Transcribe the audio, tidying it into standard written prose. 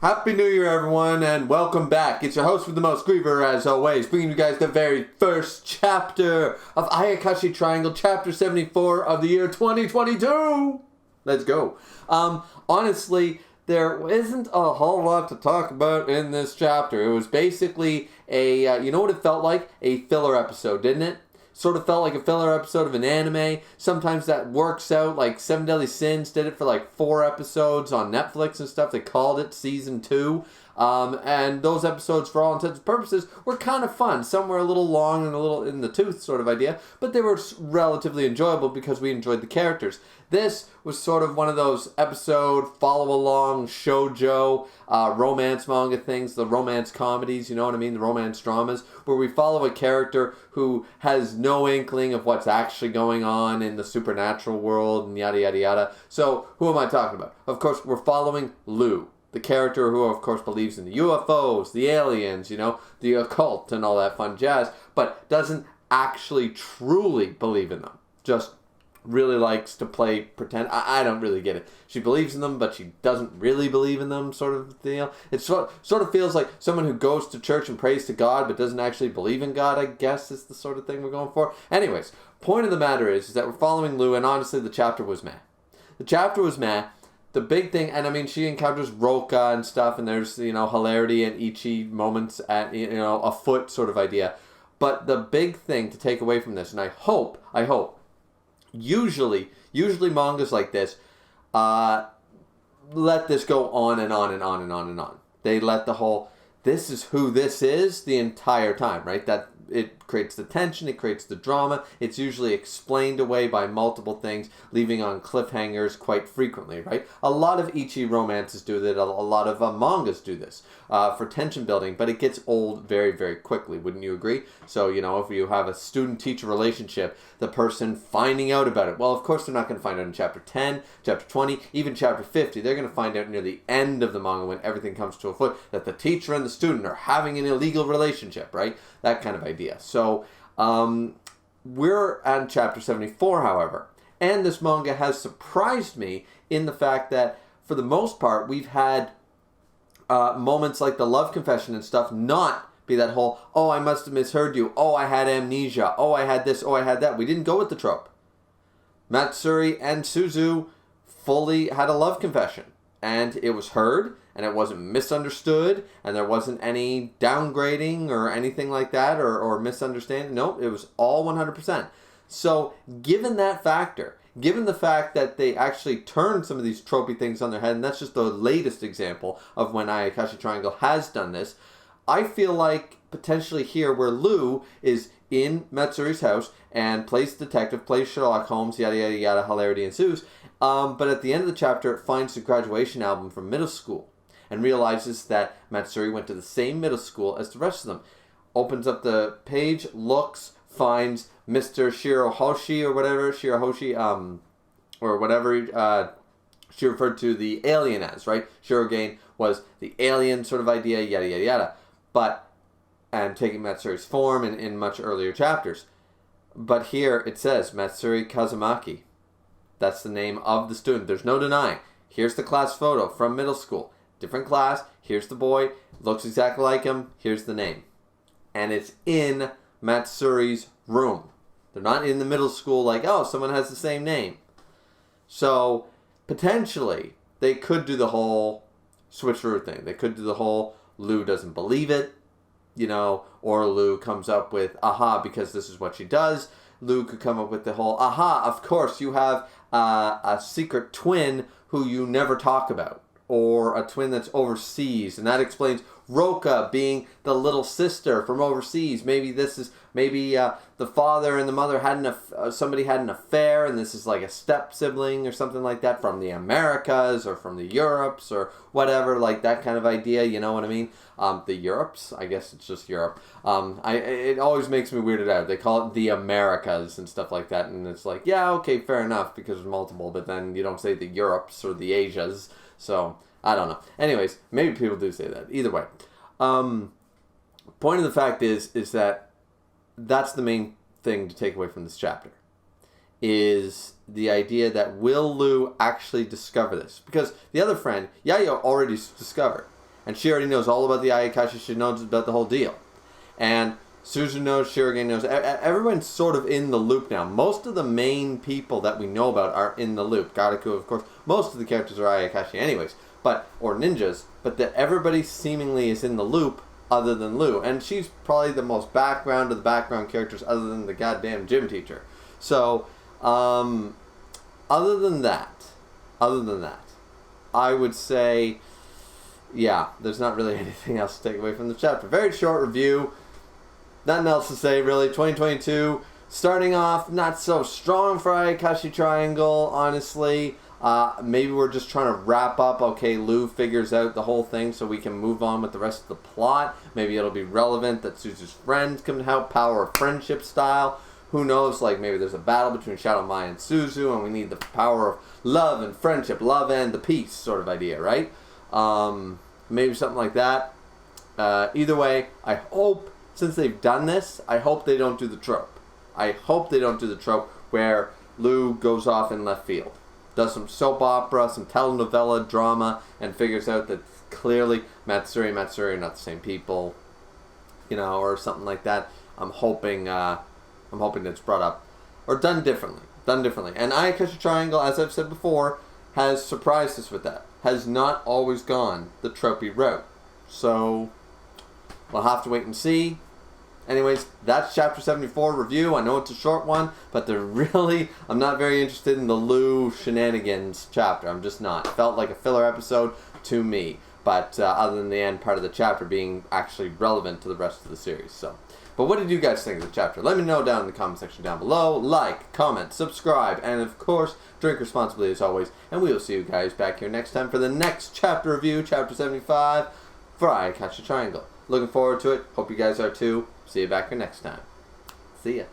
Happy New Year, everyone, and welcome back. It's your host with the most, Griever, as always, bringing you guys the very first chapter of Ayakashi Triangle, chapter 74 of the year 2022. Let's go. Honestly, there isn't a whole lot to talk about in this chapter. It was basically you know what it felt like? A filler episode, didn't it? Sort of felt like a filler episode of an anime. Sometimes that works out, like Seven Deadly Sins did it for like 4 episodes on Netflix and stuff. They called it Season 2. And those episodes, for all intents and purposes, were kind of fun. Some were a little long and a little in the tooth sort of idea, but they were relatively enjoyable because we enjoyed the characters. This was sort of one of those episode, follow-along, shoujo, romance manga things, the romance comedies, you know what I mean, the romance dramas, where we follow a character who has no inkling of what's actually going on in the supernatural world and yada yada yada. So, who am I talking about? Of course, we're following Lou. The character who, of course, believes in the UFOs, the aliens, you know, the occult and all that fun jazz, but doesn't actually truly believe in them. Just really likes to play pretend. I don't really get it. She believes in them, but she doesn't really believe in them, sort of deal. It sort of feels like someone who goes to church and prays to God, but doesn't actually believe in God, I guess, is the sort of thing we're going for. Anyways, point of the matter is that we're following Lou, and honestly, the chapter was meh. The chapter was meh. The big thing, and I mean, she encounters Roka and stuff, and there's, you know, hilarity and Ichi moments at, you know, a foot sort of idea. But the big thing to take away from this, and I hope, usually mangas like this, let this go on and on and on and on and on. They let the whole, this is who this is the entire time, right? That it creates the tension, it creates the drama. It's usually explained away by multiple things, leaving on cliffhangers quite frequently, right? A lot of Ichi romances do that. A lot of mangas do this for tension building, but it gets old very, very quickly. Wouldn't you agree? So, you know, if you have a student-teacher relationship, the person finding out about it, well, of course they're not going to find out in chapter 10, chapter 20, even chapter 50. They're going to find out near the end of the manga when everything comes to a foot that the teacher and the student are having an illegal relationship, right? That kind of idea. So, we're on chapter 74, however, and this manga has surprised me in the fact that, for the most part, we've had moments like the love confession and stuff not be that whole, oh, I must have misheard you, oh, I had amnesia, oh, I had this, oh, I had that. We didn't go with the trope. Matsuri and Suzu fully had a love confession, and it was heard, and it wasn't misunderstood, and there wasn't any downgrading or anything like that, or misunderstanding. Nope, it was all 100%. So, given that factor, given the fact that they actually turned some of these tropey things on their head, and that's just the latest example of when Ayakashi Triangle has done this, I feel like potentially here where Lou is in Matsuri's house and plays detective, plays Sherlock Holmes, yada yada yada, hilarity ensues, but at the end of the chapter it finds the graduation album from middle school and realizes that Matsuri went to the same middle school as the rest of them. Opens up the page, looks, finds Mr. Shirohoshi or whatever, or whatever she referred to the alien as, right? Shirogane was the alien sort of idea, yada yada yada. But, and taking Matsuri's form in much earlier chapters. But here it says Matsuri Kazumaki. That's the name of the student. There's no denying. Here's the class photo from middle school. Different class. Here's the boy. Looks exactly like him. Here's the name. And it's in Matsuri's room. They're not in the middle school like, oh, someone has the same name. So, potentially, they could do the whole switcheroo thing. They could do the whole Lou doesn't believe it, you know, or Lou comes up with, aha, because this is what she does. Lou could come up with the whole, aha, of course, you have a secret twin who you never talk about, or a twin that's overseas, and that explains Roka being the little sister from overseas. Maybe the father and the mother had somebody had an affair, and this is like a step sibling or something like that from the Americas or from the Europes or whatever, like that kind of idea. You know what I mean? The Europes, I guess it's just Europe. It always makes me weirded out. They call it the Americas and stuff like that, and it's like, yeah, okay, fair enough because there's multiple, but then you don't say the Europes or the Asias. So, I don't know. Anyways, maybe people do say that. Either way. Point of the fact is that that's the main thing to take away from this chapter. Is the idea that will Lou actually discover this? Because the other friend, Yayo, already discovered. And she already knows all about the Ayakashi. She knows about the whole deal. And Suzu knows, Shirogane knows. Everyone's sort of in the loop now. Most of the main people that we know about are in the loop. Garaku, of course. Most of the characters are Ayakashi anyways. Or ninjas. But that everybody seemingly is in the loop other than Lou. And she's probably the most background of the background characters other than the goddamn gym teacher. So, other than that, I would say, yeah, there's not really anything else to take away from the chapter. Very short review. Nothing else to say, really. 2022, starting off not so strong for Ayakashi Triangle, honestly. Maybe we're just trying to wrap up. Okay, Lou figures out the whole thing so we can move on with the rest of the plot. Maybe it'll be relevant that Suzu's friends can help, power of friendship style. Who knows, like maybe there's a battle between Shadow Mai and Suzu and we need the power of love and friendship, love and the peace sort of idea, right? Maybe something like that. Either way, I hope, since they've done this, I hope they don't do the trope. I hope they don't do the trope where Lou goes off in left field, does some soap opera, some telenovela drama, and figures out that clearly Matsuri and Matsuri are not the same people, or something like that. I'm hoping it's brought up or done differently. And Ayakashi Triangle, as I've said before, has surprised us with that. Has not always gone the tropey route. So we'll have to wait and see. Anyways, that's Chapter 74 review. I know it's a short one, but I'm not very interested in the Lou shenanigans chapter. I'm just not. It felt like a filler episode to me. But other than the end part of the chapter being actually relevant to the rest of the series. But what did you guys think of the chapter? Let me know down in the comment section down below. Like, comment, subscribe, and of course, drink responsibly as always. And we will see you guys back here next time for the next chapter review, Chapter 75, for Ayakashi Triangle. Looking forward to it. Hope you guys are too. See you back here next time. See ya.